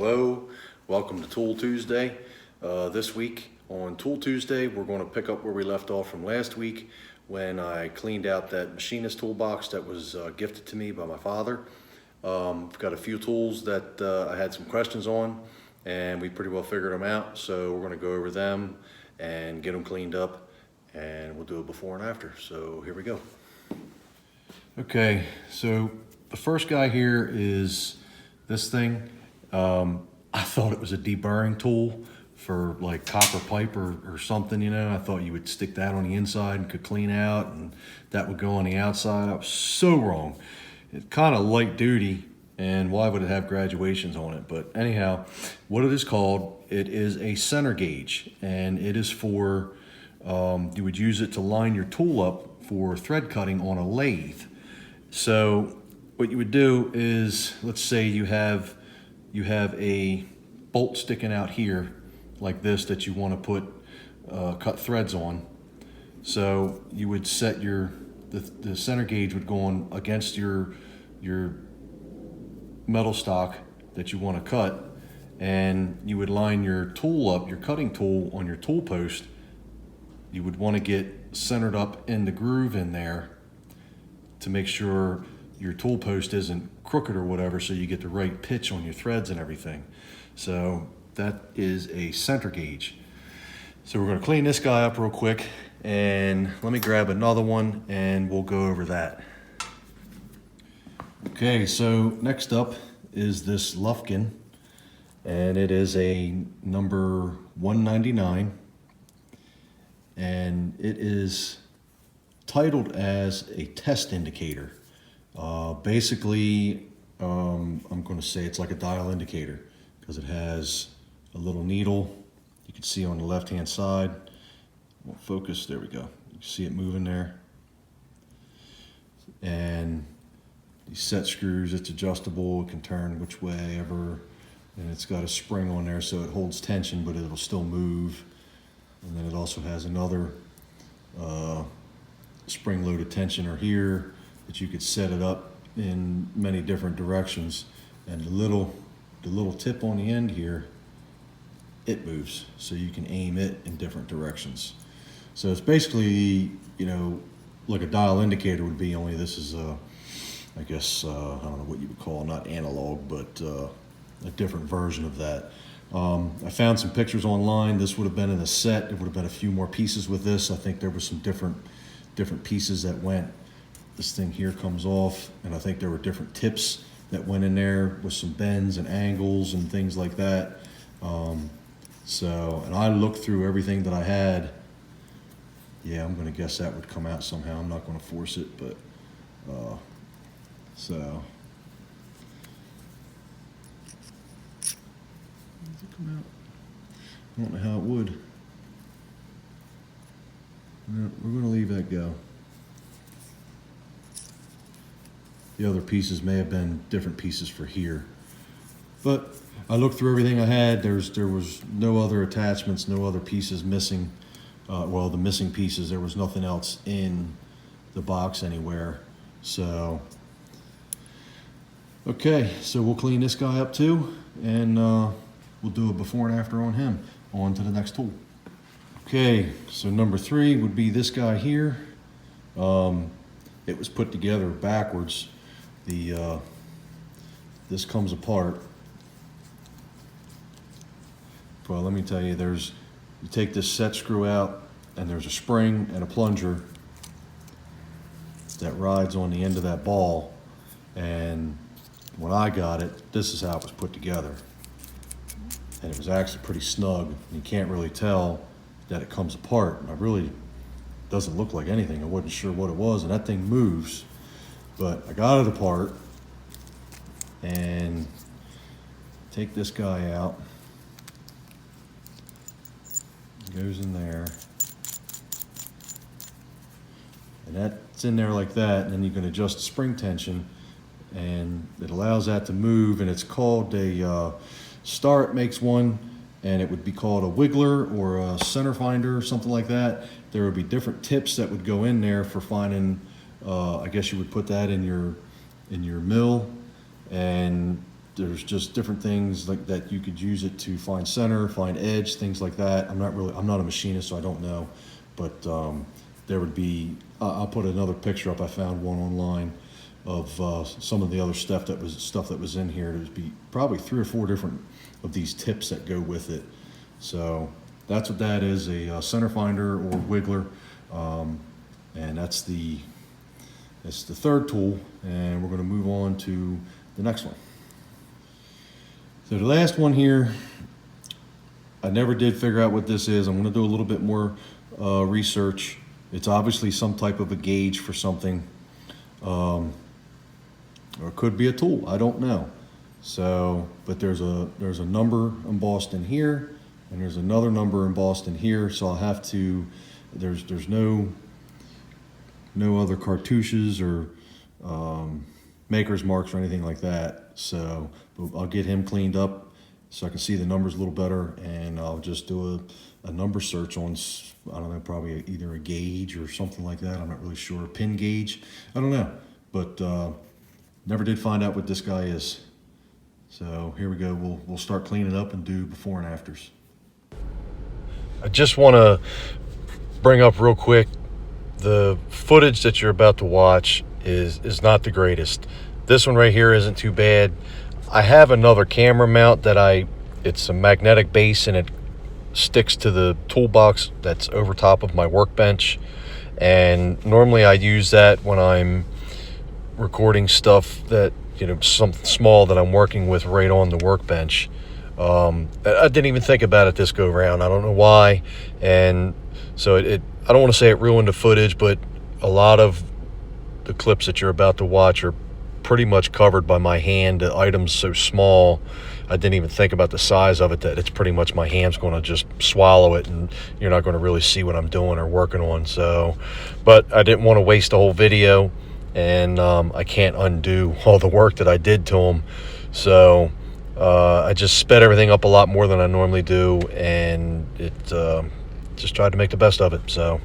Hello, welcome to Tool Tuesday. This week on Tool Tuesday, we're going to pick up where we left off from last week when I cleaned out that Machinist toolbox that was gifted to me by my father. I've got a few tools that I had some questions on, and we pretty well figured them out. So we're going to go over them and get them cleaned up, and we'll do a before and after. So here we go. Okay, so the first guy here is this thing. I thought it was a deburring tool for like copper pipe or something, you know. I thought you would stick that on the inside and could clean out and that would go on the outside. I was so wrong. It's kind of light duty, and why would it have graduations on it? But anyhow, what it is called, it is a center gauge, and it is for, you would use it to line your tool up for thread cutting on a lathe. So what you would do is, let's say you have a bolt sticking out here like this that you want to put cut threads on. So you would set the center gauge would go on against your metal stock that you want to cut, and you would line your tool up, your cutting tool, on your tool post. You would want to get centered up in the groove in there to make sure your tool post isn't crooked or whatever, so you get the right pitch on your threads and everything. So that is a center gauge. So we're going to clean this guy up real quick, and let me grab another one and we'll go over that. Okay, so next up is this Lufkin, and it is a number 199, and it is titled as a test indicator. Basically, I'm going to say it's like a dial indicator because it has a little needle. You can see on the left hand side. Won't focus. There we go. You can see it moving there. And these set screws, it's adjustable. It can turn which way ever. And it's got a spring on there so it holds tension, but it'll still move. And then it also has another spring-loaded tensioner here that you could set it up in many different directions. And the little tip on the end here, it moves, so you can aim it in different directions. So it's basically, you know, like a dial indicator would be, only this is I guess, I don't know what you would call, not analog, but a different version of that. I found some pictures online. This would have been in a set. There would have been a few more pieces with this. I think there were some different pieces that went. This thing here comes off, and I think there were different tips that went in there with some bends and angles and things like that. And I looked through everything that I had. Yeah, I'm going to guess that would come out somehow. I'm not going to force it, but so. Does it come out? I don't know how it would. No, we're going to leave that go. The other pieces may have been different pieces for here. But I looked through everything I had. There was no other attachments, no other pieces missing. Well, the missing pieces, there was nothing else in the box anywhere. So, okay, so we'll clean this guy up too, and we'll do a before and after on him. On to the next tool. Okay, so number 3 would be this guy here. It was put together backwards. This comes apart. Well, let me tell you, you take this set screw out, and there's a spring and a plunger that rides on the end of that ball. And when I got it, this is how it was put together. And it was actually pretty snug. You can't really tell that it comes apart. And it really doesn't look like anything. I wasn't sure what it was, and that thing moves. But I got it apart, and take this guy out. It goes in there. And that's in there like that, and then you can adjust the spring tension, and it allows that to move, and it's called a, Start makes one, and it would be called a wiggler or a center finder or something like that. There would be different tips that would go in there for finding, I guess you would put that in your mill, and there's just different things like that you could use it to find center, find edge, things like that. I'm not a machinist, so I don't know, but there would be. I'll put another picture up. I found one online of some of the other stuff that was in here. There'd be probably 3 or 4 different of these tips that go with it. So that's what that is, a center finder or wiggler, and that's the third tool, and we're going to move on to the next one. So the last one here, I never did figure out what this is. I'm going to do a little bit more research. It's obviously some type of a gauge for something, or it could be a tool. I don't know. So, but there's a number embossed in here, and there's another number embossed in here. So I'll have to. There's no other cartouches or maker's marks or anything like that. So I'll get him cleaned up so I can see the numbers a little better, and I'll just do a number search on, I don't know, probably either a gauge or something like that. I'm not really sure. Pin gauge, I don't know, but never did find out what this guy is. So here we go. We'll start cleaning up and do before and afters. I just want to bring up real quick, the footage that you're about to watch is not the greatest. This one right here isn't too bad. I have another camera mount that it's a magnetic base, and it sticks to the toolbox that's over top of my workbench, and normally I use that when I'm recording stuff that, something small that I'm working with right on the workbench. I didn't even think about it this go round. I don't know why, and so I don't want to say it ruined the footage, but a lot of the clips that you're about to watch are pretty much covered by my hand. The item's so small, I didn't even think about the size of it, that it's pretty much my hand's going to just swallow it, and you're not going to really see what I'm doing or working on. So, but I didn't want to waste the whole video, and I can't undo all the work that I did to them. So I just sped everything up a lot more than I normally do, and just tried to make the best of it. So